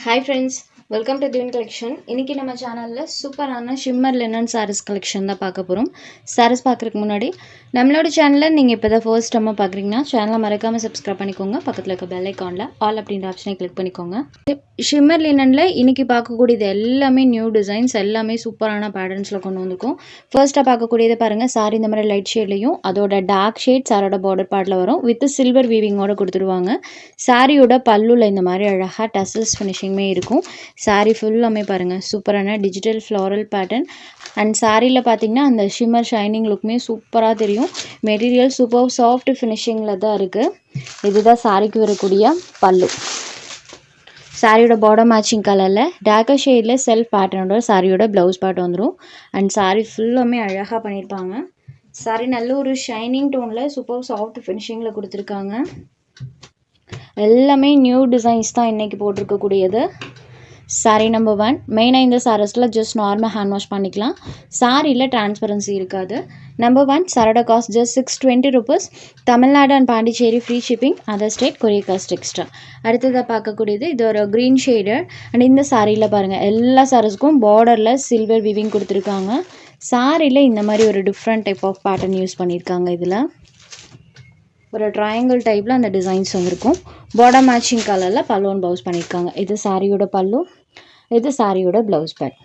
Hi friends, welcome to Divine Collection. இன்னைக்கு நம்ம சேனல்ல சூப்பரான ஷிம்மர் லினன் sarees கலெக்ஷன் தான் பார்க்க போறோம். sarees பார்க்கறதுக்கு முன்னாடி நம்மளோட சேனலை நீங்க இப்போதான் ஃபர்ஸ்ட் டைம் பார்க்கறீங்கன்னா சேனலை மறக்காம சப்ஸ்கிரைப் பண்ணிக்கோங்க. பக்கத்துல இருக்க பெல் ஐகான்ல ஆல் அப்படிங்கற ஆப்ஷனை கிளிக் பண்ணிக்கோங்க. ஷிம்மர் லினன்ல இன்னைக்கு பார்க்கக்கூடியது எல்லாமே நியூ டிசைன்ஸ், எல்லாமே சூப்பரான பேட்டர்ன்ஸ்ல கொண்டு வந்திருக்கோம். ஃபர்ஸ்டா பார்க்கக்கூடியது பாருங்க, saree இந்த மாதிரி லைட் ஷேட்லயும் அதோட டார்க் ஷேட் சாரோட பார்டர் பார்ட்ல வரும் வித் சில்வர் வீவிங்கோட கொடுத்துருவாங்க. சாரியோட பல்லுல இந்த மாதிரி அழகா டசல்ஸ் ஃபினிஷிங்மே இருக்கும். சாரி ஃபுல்லாமே பாருங்கள் சூப்பரான டிஜிட்டல் ஃப்ளாரல் பேட்டர்ன் அண்ட் சாரியில் பார்த்தீங்கன்னா அந்த ஷிம்மர் ஷைனிங் லுக்குமே சூப்பராக தெரியும். மெட்டீரியல் சூப்பர் சாஃப்ட் ஃபினிஷிங்கில் தான் இருக்குது. இதுதான் சாரிக்கு வரக்கூடிய பல்லு. சாரியோட பார்டர் மேட்சிங் கலரில் டார்க்கர் ஷேடில் செல்ஃப் பேட்டர்னோட சாரியோட ப்ளவுஸ் பார்ட் வந்துடும். அண்ட் சாரி ஃபுல்லாமே அழகாக பண்ணியிருப்பாங்க. சாரி நல்ல ஒரு ஷைனிங் டோனில் சூப்பர் சாஃப்ட் ஃபினிஷிங்கில் கொடுத்துருக்காங்க. எல்லாமே நியூ டிசைன்ஸ் தான் இன்றைக்கி போட்டிருக்கக்கூடியது. சாரீ நம்பர் 1. மெயினாக இந்த சாரீஸில் ஜஸ்ட் நார்மல் ஹேண்ட் வாஷ் பண்ணிக்கலாம். சாரியில் டிரான்ஸ்பரன்சி இருக்காது. நம்பர் 1 சாரோட cost just 620 rupees. Tamil Nadu and Pondicherry free shipping, other state courier cost extra. அடுத்ததாக பார்க்கக்கூடியது இது ஒரு க்ரீன் ஷேடர். அண்ட் இந்த சாரியில் பாருங்கள் எல்லா சாரீஸ்க்கும் பார்டரில் சில்வர் வீவிங் கொடுத்துருக்காங்க. சாரியில் இந்த மாதிரி ஒரு different type of pattern use பண்ணியிருக்காங்க. இதில் ஒரு ட்ரையாங்கிள் டைப்பில் அந்த டிசைன்ஸ் வந்துருக்கும். பார்டர் மேட்சிங் கலரில் பல்லுவன் ப்ளவுஸ் பண்ணியிருக்காங்க. இது சாரியோட பல்லு, இது சாரியோட ப்ளவுஸ் பேட்.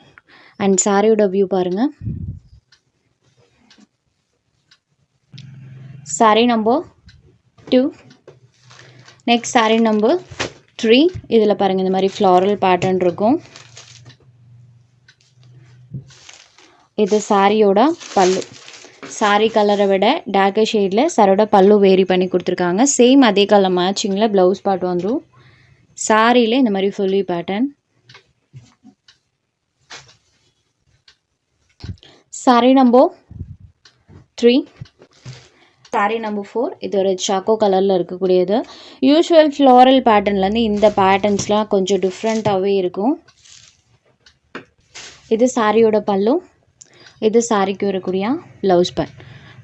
அண்ட் சாரியோட வியூ பாருங்கள். Sorry number 2. Next sari number 3. இதில் பாருங்கள் இந்த மாதிரி ஃப்ளாரல் பேட்டர்ன் இருக்கும். இது சாரியோட பல்லு. சாரி கலரை விட டார்க்கர் ஷேடில் சாரோட பல்லு வேரி பண்ணி கொடுத்துருக்காங்க. சேம் அதே கலர் மேட்சிங்கில் ப்ளவுஸ் பார்ட் வந்துடும். சாரியில் இந்த மாதிரி fully pattern. Sorry number 3. Sorry number 4. இது ஒரு சாக்கோ கலரில் இருக்கக்கூடியது. யூஸ்வல் ஃப்ளாரல் பேட்டர்ன்லேருந்து இந்த பேட்டர்ன்ஸ்லாம் கொஞ்சம் டிஃப்ரெண்ட்டாகவே இருக்கும். இது சாரியோட பல்லு, இது சாரிக்கு வரக்கூடிய ப்ளவுஸ் பேட்.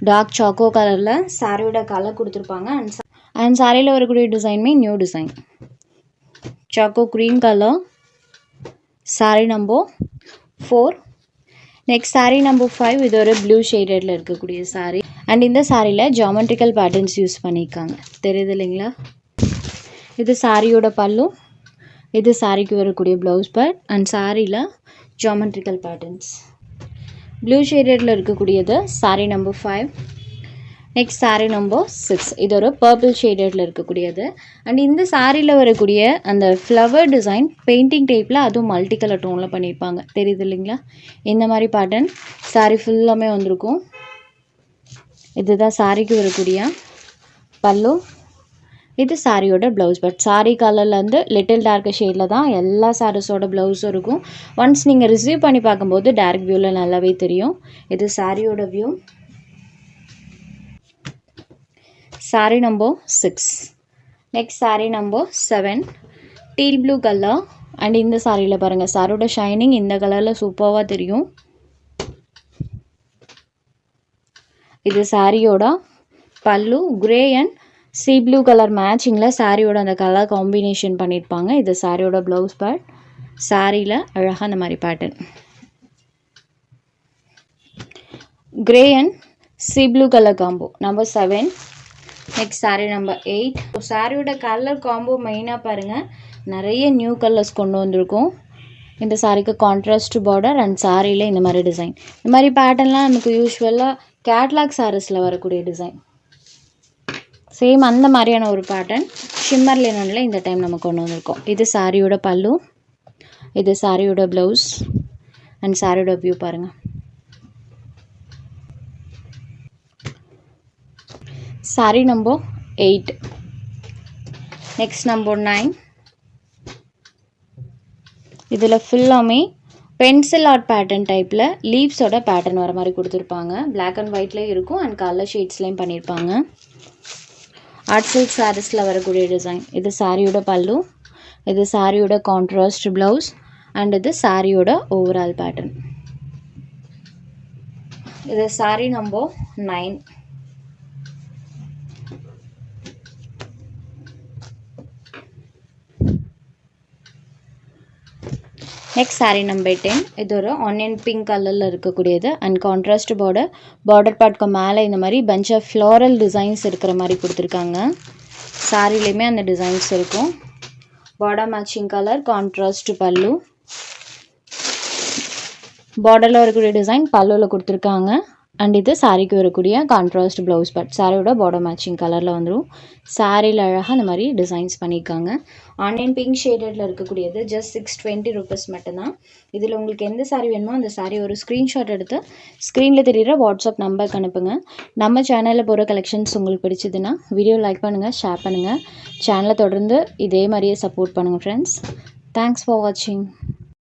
டார்க் சாக்கோ கலரில் சாரியோட கலர் கொடுத்துருப்பாங்க. அண்ட் சாரியில் வரக்கூடிய டிசைனுமே நியூ டிசைன். சாக்கோ green colour. Sari number 4. Next sari number 5. இது ஒரு ப்ளூ ஷேடடில் இருக்கக்கூடிய சாரி. அண்ட் இந்த சாரியில் ஜாமெட்ரிக்கல் பேட்டர்ன்ஸ் யூஸ் பண்ணியிருக்காங்க. தெரியுது இல்லைங்களா? இது சாரியோட பல்லு, இது சாரிக்கு வரக்கூடிய ப்ளவுஸ் பேட். அண்ட் சாரியில் ஜாமெட்ரிக்கல் பேட்டர்ன்ஸ். ப்ளூ ஷேடடில் இருக்கக்கூடியது sorry number 5. Next sari number 6. இது ஒரு பர்பிள் ஷேடடில் இருக்கக்கூடியது. அண்ட் இந்த சாரியில் வரக்கூடிய அந்த ஃப்ளவர் டிசைன் பெயிண்டிங் டைப்பில் அதுவும் மல்டி கலர் டோனில் பண்ணியிருப்பாங்க. தெரியுது இல்லைங்களா? இந்த மாதிரி பேட்டர்ன் சாரி ஃபுல்லாமே வந்திருக்கும். இதுதான் சாரிக்கு வரக்கூடிய பல்லு, இது சாரியோட ப்ளவுஸ் பட் சாரி கலர்லேருந்து லிட்டில் டார்க் ஷேடில் தான் எல்லா சாரீஸோட ப்ளவுஸும் இருக்கும். ஒன்ஸ் நீங்கள் ரிசீவ் பண்ணி பார்க்கும்போது டைரக்ட் வியூவில் நல்லாவே தெரியும். இது சாரியோட view. Sorry number 6. Next sari number 7. Deal blue colour. And இந்த சாரியில் பாருங்கள் சாரியோட ஷைனிங் இந்த கலரில் சூப்பராக தெரியும். இது சாரியோட பல்லு, grey and sea blue colour மேட்சிங்கில் சாரியோட அந்த கலர் காம்பினேஷன் பண்ணியிருப்பாங்க. இது சாரியோட ப்ளவுஸ் பேட். சாரியில் அழகாக அந்த மாதிரி pattern. Grey and sea blue colour combo number 7. Next sari number 8. சாரியோட கலர் காம்போ மெயினாக பாருங்கள் நிறைய நியூ கலர்ஸ் கொண்டு வந்திருக்கும். இந்த சாரிக்கு கான்ட்ராஸ்ட் பார்டர் அண்ட் சாரியில் இந்த மாதிரி டிசைன். இந்த மாதிரி பேட்டர்ன்லாம் நமக்கு யூஸ்வலாக கேட்லாக் சாரீஸில் வரக்கூடிய டிசைன். சேம் அந்த மாதிரியான ஒரு பேட்டர்ன் ஷிம்மர் லினனில் இந்த டைம் நம்ம கொண்டு வந்திருக்கோம். இது சாரியோட பல்லு, இது சாரியோட ப்ளவுஸ். அண்ட் சாரியோட வியூ பாருங்கள். Sorry number 8. Next number 9. இதில் ஃபுல்லாமே பென்சில் ஆர்ட் பேட்டர்ன் டைப்பில் லீவ்ஸோட பேட்டர்ன் வர மாதிரி கொடுத்துருப்பாங்க. பிளாக் அண்ட் ஒயிட்லேயும் இருக்கும் அண்ட் கலர் ஷேட்ஸ்லேயும் பண்ணியிருப்பாங்க. ஆர்ட் சில்க் சாரீஸில் வரக்கூடிய டிசைன். இது சாரியோட பல்லு, இது சாரியோட கான்ட்ராஸ்ட் ப்ளவுஸ் அண்ட் இது சாரியோட ஓவரால் பேட்டர்ன். இது sorry number 9. Next saree number 10. இது ஒரு ஆனியன் பிங்க் கலரில் இருக்கக்கூடியது அண்ட் கான்ட்ராஸ்ட் பார்டர் பார்ட்க்கு மேலே இந்த மாதிரி பஞ்ச் ஆஃப் ஃப்ளாரல் டிசைன்ஸ் இருக்கிற மாதிரி கொடுத்துருக்காங்க. சாரிலையுமே அந்த டிசைன்ஸ் இருக்கும். பார்டர் மேட்சிங் கலர், கான்ட்ராஸ்ட் பல்லு, பார்டரில் வரக்கூடிய டிசைன் பல்லுவில் கொடுத்துருக்காங்க. அண்ட் இது சாரிக்கு வரக்கூடிய கான்ட்ராஸ்ட் ப்ளவுஸ் பார்ட். சாரியோட பார்டர் மேட்சிங் கலரில் வந்துடும். சாரியில் அழகாக அந்த மாதிரி டிசைன்ஸ் பண்ணியிருக்காங்க. ஆனியன் பிங்க் ஷேடடில் இருக்கக்கூடியது ஜஸ்ட் 620 rupees மட்டும்தான். இதில் உங்களுக்கு எந்த சாரி வேணுமோ அந்த சாரி ஒரு ஸ்க்ரீன்ஷாட் எடுத்து ஸ்க்ரீனில் தெரிகிற வாட்ஸ்அப் நம்பருக்கு அனுப்புங்க. நம்ம சேனலில் போகிற கலெக்ஷன்ஸ் உங்களுக்கு பிடிச்சதுன்னா வீடியோ லைக் பண்ணுங்கள், ஷேர் பண்ணுங்கள். சேனலை தொடர்ந்து இதே மாதிரியே சப்போர்ட் பண்ணுங்கள் ஃப்ரெண்ட்ஸ். தேங்க்ஸ் ஃபார் வாட்சிங்.